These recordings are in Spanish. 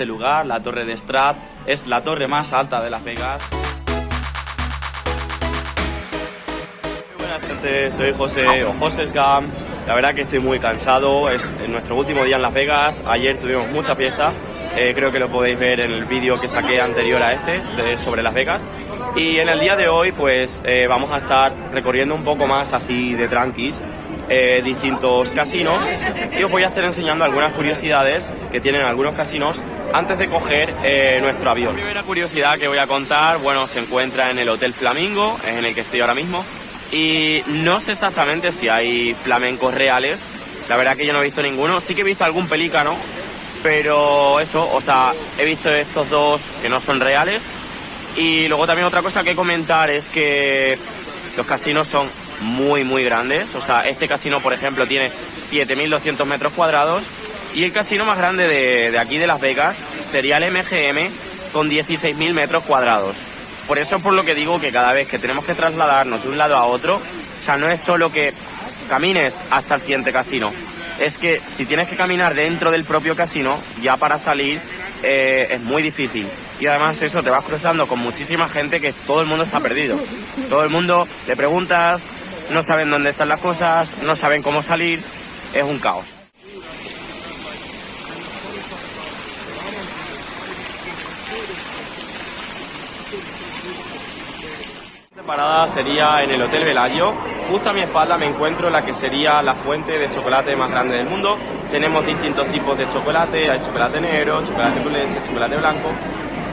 este lugar, la Torre de Strat. Es la torre más alta de Las Vegas. Muy buenas gente, soy José o José Scam. La verdad que estoy muy cansado, es nuestro último día en Las Vegas. Ayer tuvimos mucha fiesta, creo que lo podéis ver en el vídeo que saqué anterior a este sobre Las Vegas. Y en el día de hoy pues vamos a estar recorriendo un poco más así de tranquis distintos casinos, y os voy a estar enseñando algunas curiosidades que tienen algunos casinos antes de coger nuestro avión. La primera curiosidad que voy a contar, bueno, se encuentra en el Hotel Flamingo, es en el que estoy ahora mismo, y no sé exactamente si hay flamencos reales. La verdad que yo no he visto ninguno, sí que he visto algún pelícano, pero eso, o sea, he visto estos dos que no son reales. Y luego también otra cosa que comentar es que los casinos son muy grandes. O sea, este casino, por ejemplo, tiene 7.200 metros cuadrados, y el casino más grande de aquí de Las Vegas sería el MGM, con 16.000 metros cuadrados. Por eso es por lo que digo que cada vez que tenemos que trasladarnos de un lado a otro, o sea, no es solo que camines hasta el siguiente casino, es que si tienes que caminar dentro del propio casino, ya para salir es muy difícil. Y además eso, te vas cruzando con muchísima gente que todo el mundo está perdido. Todo el mundo le preguntas, no saben dónde están las cosas, no saben cómo salir, es un caos. Esta parada sería en el Hotel Bellagio. Justo a mi espalda me encuentro la que sería la fuente de chocolate más grande del mundo. Tenemos distintos tipos de chocolate, hay chocolate negro, chocolate con leche, chocolate blanco.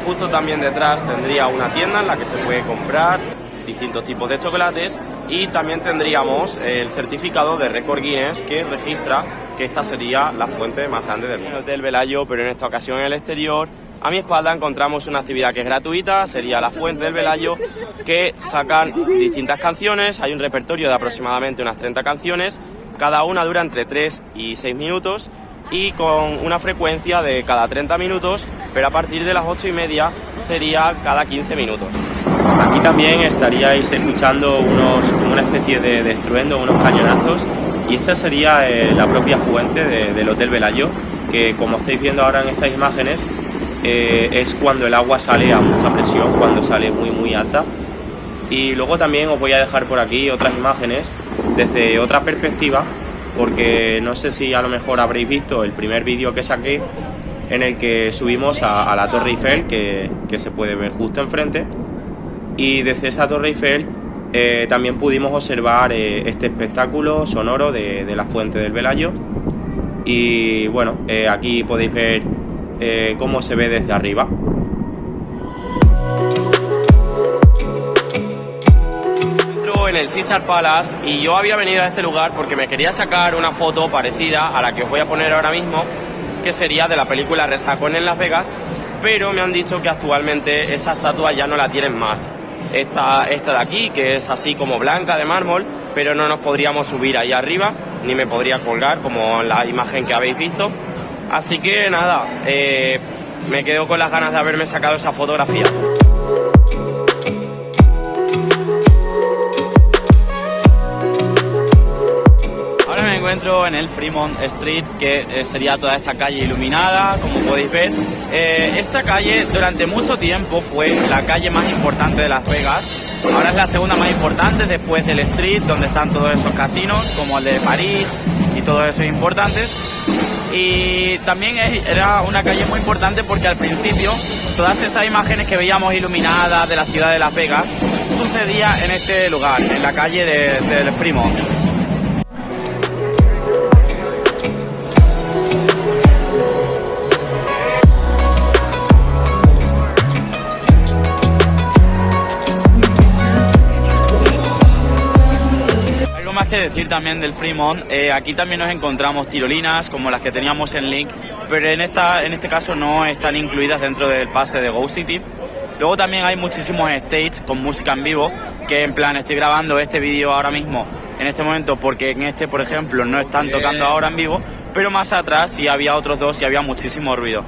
Justo también detrás tendría una tienda en la que se puede comprar distintos tipos de chocolates, y también tendríamos el certificado de récord Guinness que registra que esta sería la fuente más grande del mundo. El Hotel Bellagio, pero en esta ocasión en el exterior. A mi espalda encontramos una actividad que es gratuita, sería la fuente del Bellagio, que sacan distintas canciones. Hay un repertorio de aproximadamente unas 30 canciones, cada una dura entre 3 y 6 minutos, y con una frecuencia de cada 30 minutos, pero a partir de las 8:30 sería cada 15 minutos. Aquí también estaríais escuchando como una especie de estruendo, unos cañonazos, y esta sería la propia fuente del Hotel Bellagio, que como estáis viendo ahora en estas imágenes, es cuando el agua sale a mucha presión, cuando sale muy alta. Y luego también os voy a dejar por aquí otras imágenes desde otra perspectiva, porque no sé si a lo mejor habréis visto el primer vídeo que saqué, en el que subimos a la Torre Eiffel, que se puede ver justo enfrente, y desde esa Torre Eiffel también pudimos observar este espectáculo sonoro de la fuente del Bellagio. Y bueno, aquí podéis ver cómo se ve desde arriba. En el Caesars Palace, y yo había venido a este lugar porque me quería sacar una foto parecida a la que os voy a poner ahora mismo, que sería de la película Resacón en Las Vegas, pero me han dicho que actualmente esa estatua ya no la tienen más. Esta de aquí, que es así como blanca de mármol, pero no nos podríamos subir ahí arriba, ni me podría colgar como en la imagen que habéis visto. Así que nada, me quedo con las ganas de haberme sacado esa fotografía. Me encuentro en el Fremont Street, que sería toda esta calle iluminada, como podéis ver. Esta calle durante mucho tiempo fue la calle más importante de Las Vegas. Ahora es la segunda más importante después del Street, donde están todos esos casinos, como el de París y todos esos importantes. Y también era una calle muy importante porque al principio todas esas imágenes que veíamos iluminadas de la ciudad de Las Vegas sucedía en este lugar, en la calle del Fremont. Más que decir también del Fremont, aquí también nos encontramos tirolinas como las que teníamos en Link, pero en este caso no están incluidas dentro del pase de Go City. Luego también hay muchísimos stages con música en vivo, que en plan estoy grabando este vídeo ahora mismo, en este momento, porque en este, por ejemplo, no están tocando ahora en vivo, pero más atrás sí había otros dos y había muchísimo ruido.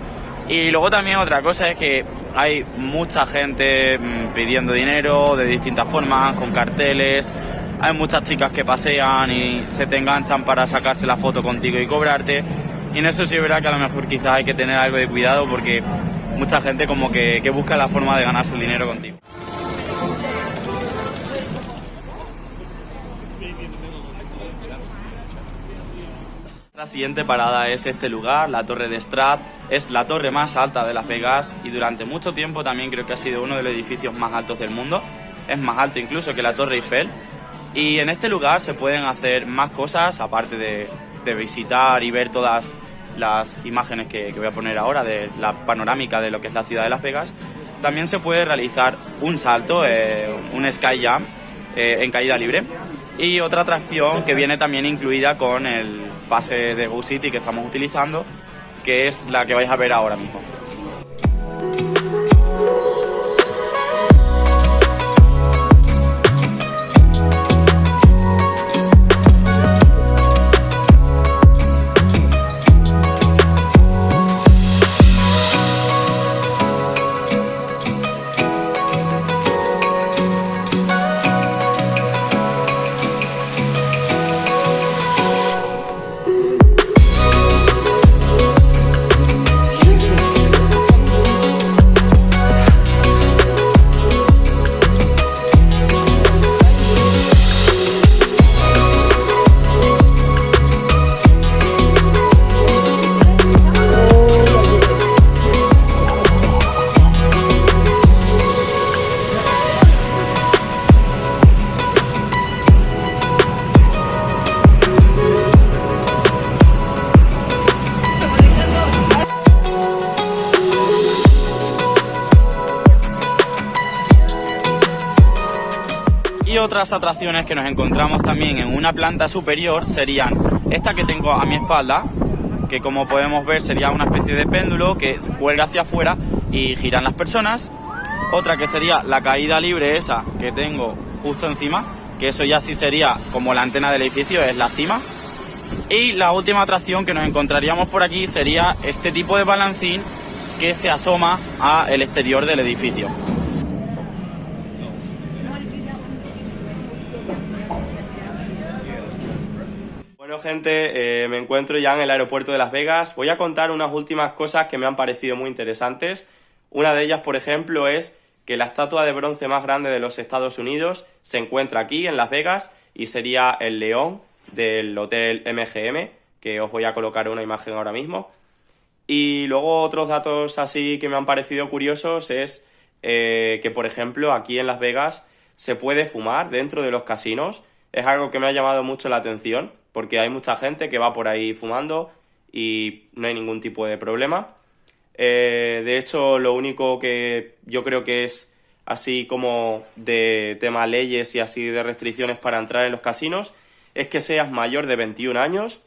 Y luego también otra cosa es que hay mucha gente pidiendo dinero de distintas formas, con carteles. Hay muchas chicas que pasean y se te enganchan para sacarse la foto contigo y cobrarte. Y en eso sí es verdad que a lo mejor quizás hay que tener algo de cuidado porque mucha gente como que busca la forma de ganarse el dinero contigo. La siguiente parada es este lugar, la Torre de Strat. Es la torre más alta de Las Vegas y durante mucho tiempo también creo que ha sido uno de los edificios más altos del mundo. Es más alto incluso que la Torre Eiffel. Y en este lugar se pueden hacer más cosas, aparte de visitar y ver todas las imágenes que voy a poner ahora de la panorámica de lo que es la ciudad de Las Vegas. También se puede realizar un salto, un sky jump en caída libre. Y otra atracción que viene también incluida con el pase de Go City que estamos utilizando, que es la que vais a ver ahora mismo. Y otras atracciones que nos encontramos también en una planta superior serían esta que tengo a mi espalda, que como podemos ver sería una especie de péndulo que cuelga hacia afuera y giran las personas. Otra que sería la caída libre, esa que tengo justo encima, que eso ya sí sería como la antena del edificio, es la cima. Y la última atracción que nos encontraríamos por aquí sería este tipo de balancín que se asoma al exterior del edificio. Bueno gente, me encuentro ya en el aeropuerto de Las Vegas. Voy a contar unas últimas cosas que me han parecido muy interesantes. Una de ellas, por ejemplo, es que la estatua de bronce más grande de los Estados Unidos se encuentra aquí en Las Vegas y sería el león del Hotel MGM, que os voy a colocar una imagen ahora mismo. Y luego otros datos así que me han parecido curiosos es que, por ejemplo, aquí en Las Vegas se puede fumar dentro de los casinos. Es algo que me ha llamado mucho la atención, porque hay mucha gente que va por ahí fumando y no hay ningún tipo de problema. De hecho, lo único que yo creo que es así como de tema leyes y así de restricciones para entrar en los casinos es que seas mayor de 21 años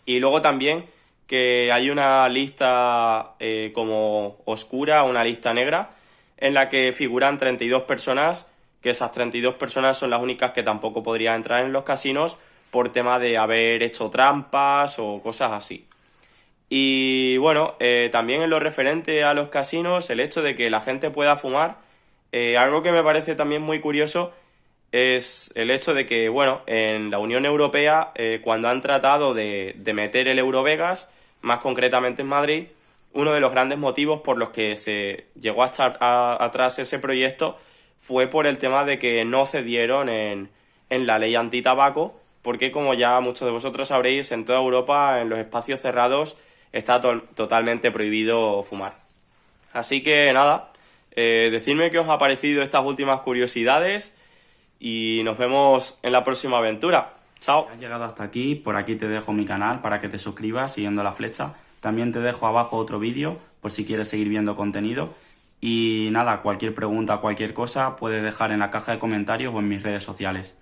y luego también que hay una lista como oscura, una lista negra, en la que figuran 32 personas, que esas 32 personas son las únicas que tampoco podrían entrar en los casinos por tema de haber hecho trampas o cosas así. Y bueno, también en lo referente a los casinos, el hecho de que la gente pueda fumar, algo que me parece también muy curioso es el hecho de que, bueno, en la Unión Europea, cuando han tratado de meter el Eurovegas, más concretamente en Madrid, uno de los grandes motivos por los que se llegó a echar atrás ese proyecto fue por el tema de que no cedieron en la ley antitabaco, porque como ya muchos de vosotros sabréis, en toda Europa, en los espacios cerrados, está totalmente prohibido fumar. Así que nada, decidme qué os ha parecido estas últimas curiosidades y nos vemos en la próxima aventura. Chao. Si has llegado hasta aquí, por aquí te dejo mi canal para que te suscribas siguiendo la flecha. También te dejo abajo otro vídeo por si quieres seguir viendo contenido. Y nada, cualquier pregunta, cualquier cosa, puedes dejar en la caja de comentarios o en mis redes sociales.